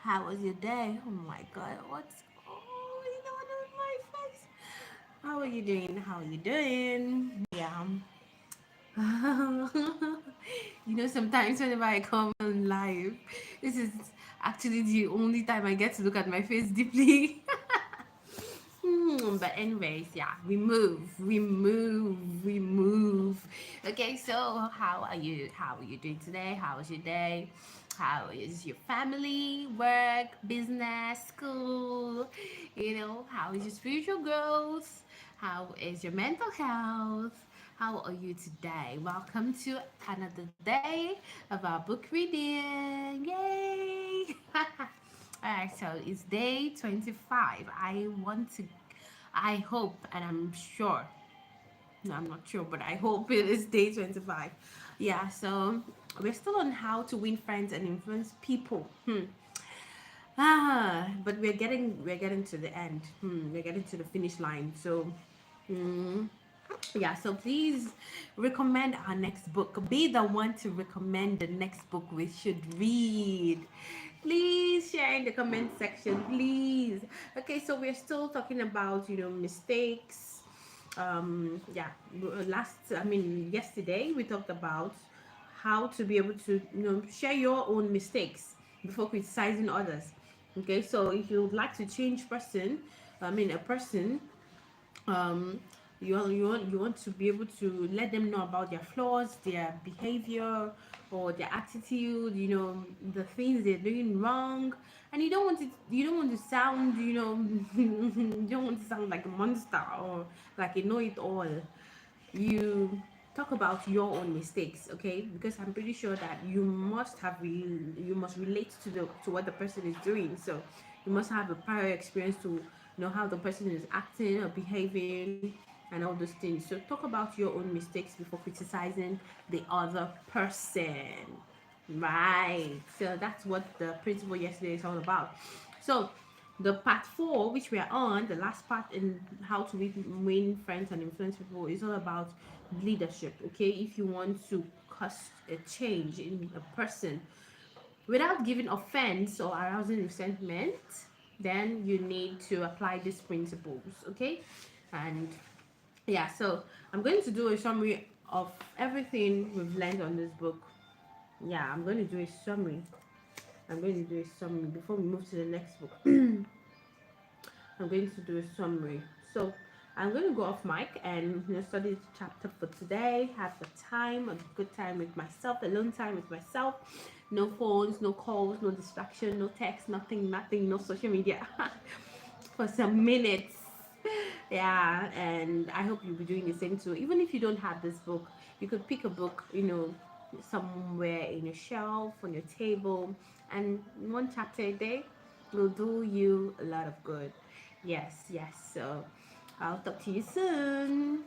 How was your day? Oh my god, what's going on with my face? How are you doing? How are you doing? Yeah. Sometimes whenever I come on live, this is actually the only time I get to look at my face deeply. But anyways, yeah, we move. Okay, so how are you doing today? How was your day? How is your family, work, business, school? How is your spiritual growth? How is your mental health? How are you today? Welcome to another day of our book reading. Yay! Alright, so it's day 25. I hope, and I'm sure, no, I'm not sure, but I hope it is day 25. Yeah, so we're still on how to win friends and influence people. But we're getting to the end. We're getting to the finish line. So, hmm, yeah, so please recommend our next book. Be the one to recommend the next book we should read. Please share in the comment section, please. Okay, so we're still talking about mistakes. Yeah, yesterday we talked about how to be able to share your own mistakes before criticizing others. Okay, so if you would like to change a person, um you want to be able to let them know about their flaws, their behavior, or their attitude, the things they're doing wrong. And you don't want to sound, you don't want to sound like a monster or like a know-it-all. You talk about your own mistakes, okay? Because I'm pretty sure that you must relate to what the person is doing. So you must have a prior experience to know how the person is acting or behaving and all those things. So talk about your own mistakes before criticizing the other person. Right. So that's what the principle yesterday is all about. So the part four, which we are on, the last part in how to win friends and influence people, is all about leadership. Okay, if you want to cause a change in a person without giving offense or arousing resentment, then you need to apply these principles. Okay, and yeah, so I'm going to do a summary of everything we've learned on this book. Yeah, I'm going to do a summary. I'm going to do a summary before we move to the next book. I'm going to do a summary. So I'm going to go off mic and study the chapter for today. Have a good time with myself, alone time with myself. No phones, no calls, no distraction, no text, nothing, no social media for some minutes. Yeah, and I hope you'll be doing the same too. Even if you don't have this book, you could pick a book, somewhere in your shelf, on your table, and one chapter a day will do you a lot of good. Yes, yes. So I'll talk to you soon.